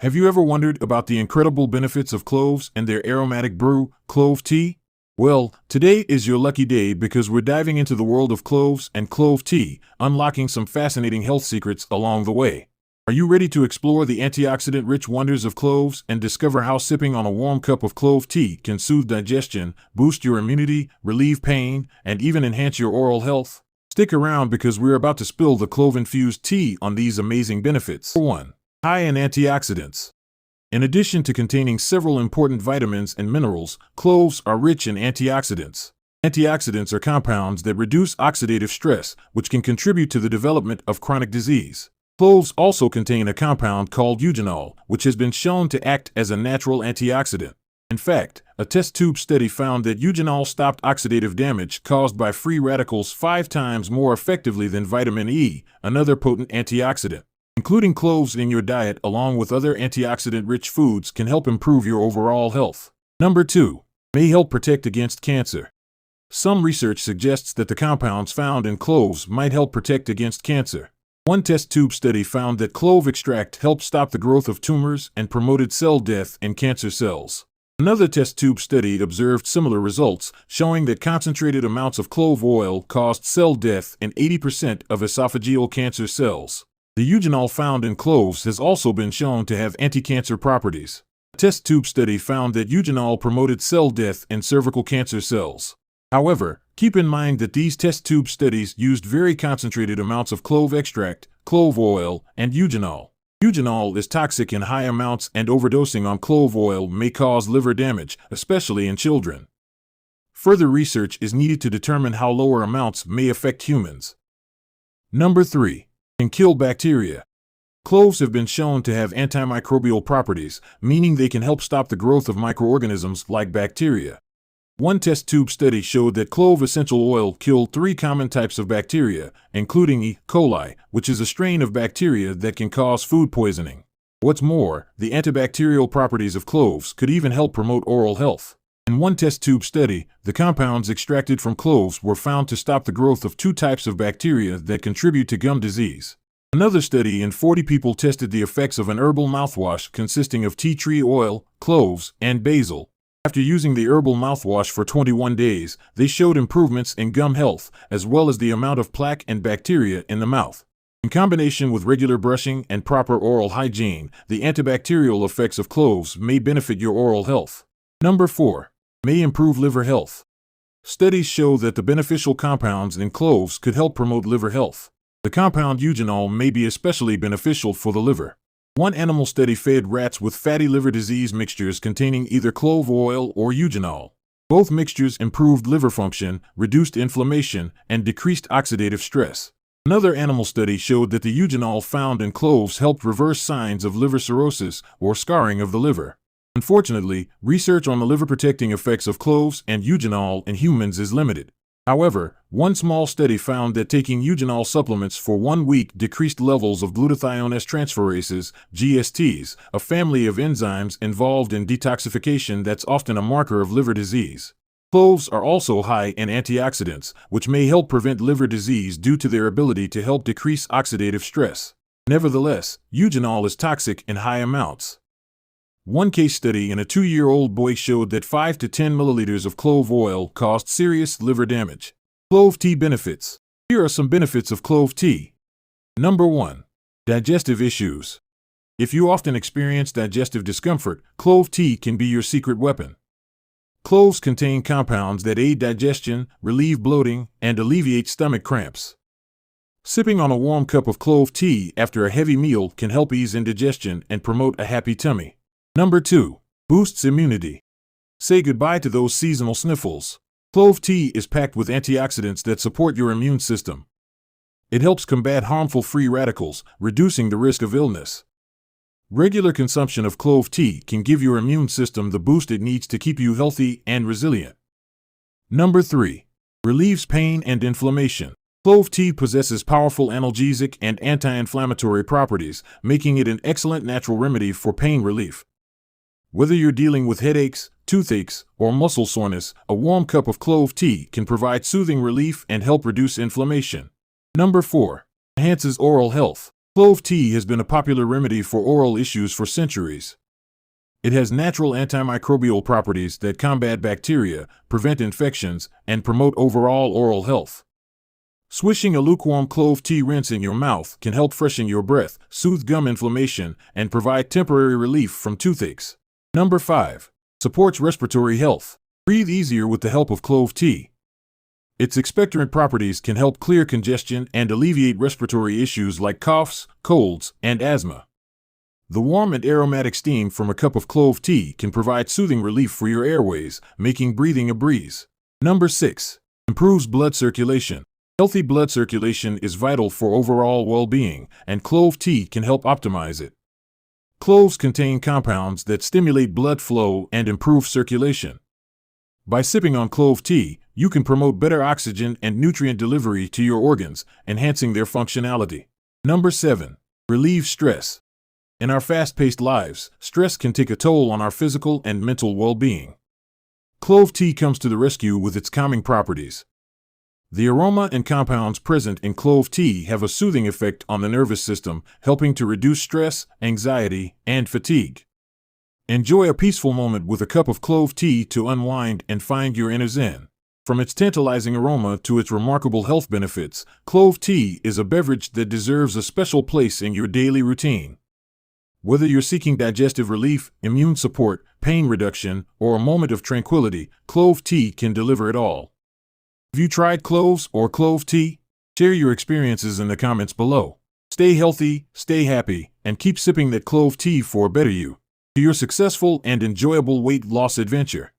Have you ever wondered about the incredible benefits of cloves and their aromatic brew, clove tea? Well, today is your lucky day because we're diving into the world of cloves and clove tea, unlocking some fascinating health secrets along the way. Are you ready to explore the antioxidant-rich wonders of cloves and discover how sipping on a warm cup of clove tea can soothe digestion, boost your immunity, relieve pain, and even enhance your oral health? Stick around because we're about to spill the clove-infused tea on these amazing benefits. 1. High in antioxidants. In addition to containing several important vitamins and minerals, cloves are rich in antioxidants. Antioxidants are compounds that reduce oxidative stress, which can contribute to the development of chronic disease. Cloves also contain a compound called eugenol, which has been shown to act as a natural antioxidant. In fact, a test tube study found that eugenol stopped oxidative damage caused by free radicals 5 times more effectively than vitamin E, another potent antioxidant. Including cloves in your diet along with other antioxidant-rich foods can help improve your overall health. Number 2. May help protect against cancer. Some research suggests that the compounds found in cloves might help protect against cancer. One test tube study found that clove extract helped stop the growth of tumors and promoted cell death in cancer cells. Another test tube study observed similar results, showing that concentrated amounts of clove oil caused cell death in 80% of esophageal cancer cells. The eugenol found in cloves has also been shown to have anti-cancer properties. A test tube study found that eugenol promoted cell death in cervical cancer cells. However, keep in mind that these test tube studies used very concentrated amounts of clove extract, clove oil, and eugenol. Eugenol is toxic in high amounts and overdosing on clove oil may cause liver damage, especially in children. Further research is needed to determine how lower amounts may affect humans. Number 3. Can kill bacteria. Cloves have been shown to have antimicrobial properties, meaning they can help stop the growth of microorganisms like bacteria. One test tube study showed that clove essential oil killed 3 common types of bacteria, including E. coli, which is a strain of bacteria that can cause food poisoning. What's more, the antibacterial properties of cloves could even help promote oral health. In one test tube study, the compounds extracted from cloves were found to stop the growth of 2 types of bacteria that contribute to gum disease. Another study in 40 people tested the effects of an herbal mouthwash consisting of tea tree oil, cloves, and basil. After using the herbal mouthwash for 21 days, they showed improvements in gum health, as well as the amount of plaque and bacteria in the mouth. In combination with regular brushing and proper oral hygiene, the antibacterial effects of cloves may benefit your oral health. Number 4. May improve liver health. Studies show that the beneficial compounds in cloves could help promote liver health. The compound eugenol may be especially beneficial for the liver. One animal study fed rats with fatty liver disease mixtures containing either clove oil or eugenol. Both mixtures improved liver function, reduced inflammation, and decreased oxidative stress. Another animal study showed that the eugenol found in cloves helped reverse signs of liver cirrhosis or scarring of the liver. Unfortunately, research on the liver-protecting effects of cloves and eugenol in humans is limited. However, one small study found that taking eugenol supplements for 1 week decreased levels of glutathione transferases, GSTs, a family of enzymes involved in detoxification that's often a marker of liver disease. Cloves are also high in antioxidants, which may help prevent liver disease due to their ability to help decrease oxidative stress. Nevertheless, eugenol is toxic in high amounts. One case study in a 2-year-old boy showed that 5 to 10 milliliters of clove oil caused serious liver damage. Clove tea benefits. Here are some benefits of clove tea. Number 1. Digestive issues. If you often experience digestive discomfort, clove tea can be your secret weapon. Cloves contain compounds that aid digestion, relieve bloating, and alleviate stomach cramps. Sipping on a warm cup of clove tea after a heavy meal can help ease indigestion and promote a happy tummy. Number 2. Boosts immunity. Say goodbye to those seasonal sniffles. Clove tea is packed with antioxidants that support your immune system. It helps combat harmful free radicals, reducing the risk of illness. Regular consumption of clove tea can give your immune system the boost it needs to keep you healthy and resilient. Number 3. Relieves pain and inflammation. Clove tea possesses powerful analgesic and anti-inflammatory properties, making it an excellent natural remedy for pain relief. Whether you're dealing with headaches, toothaches, or muscle soreness, a warm cup of clove tea can provide soothing relief and help reduce inflammation. Number 4. Enhances oral health. Clove tea has been a popular remedy for oral issues for centuries. It has natural antimicrobial properties that combat bacteria, prevent infections, and promote overall oral health. Swishing a lukewarm clove tea rinse in your mouth can help freshen your breath, soothe gum inflammation, and provide temporary relief from toothaches. Number 5. Supports respiratory health. Breathe easier with the help of clove tea. Its expectorant properties can help clear congestion and alleviate respiratory issues like coughs, colds, and asthma. The warm and aromatic steam from a cup of clove tea can provide soothing relief for your airways, making breathing a breeze. Number 6. Improves blood circulation. Healthy blood circulation is vital for overall well-being, and clove tea can help optimize it. Cloves contain compounds that stimulate blood flow and improve circulation. By sipping on clove tea, you can promote better oxygen and nutrient delivery to your organs, enhancing their functionality. Number 7. Relieves stress. In our fast-paced lives, stress can take a toll on our physical and mental well-being. Clove tea comes to the rescue with its calming properties. The aroma and compounds present in clove tea have a soothing effect on the nervous system, helping to reduce stress, anxiety, and fatigue. Enjoy a peaceful moment with a cup of clove tea to unwind and find your inner zen. From its tantalizing aroma to its remarkable health benefits, clove tea is a beverage that deserves a special place in your daily routine. Whether you're seeking digestive relief, immune support, pain reduction, or a moment of tranquility, clove tea can deliver it all. Have you tried cloves or clove tea? Share your experiences in the comments below. Stay healthy, stay happy, and keep sipping that clove tea for a better you. To your successful and enjoyable weight loss adventure.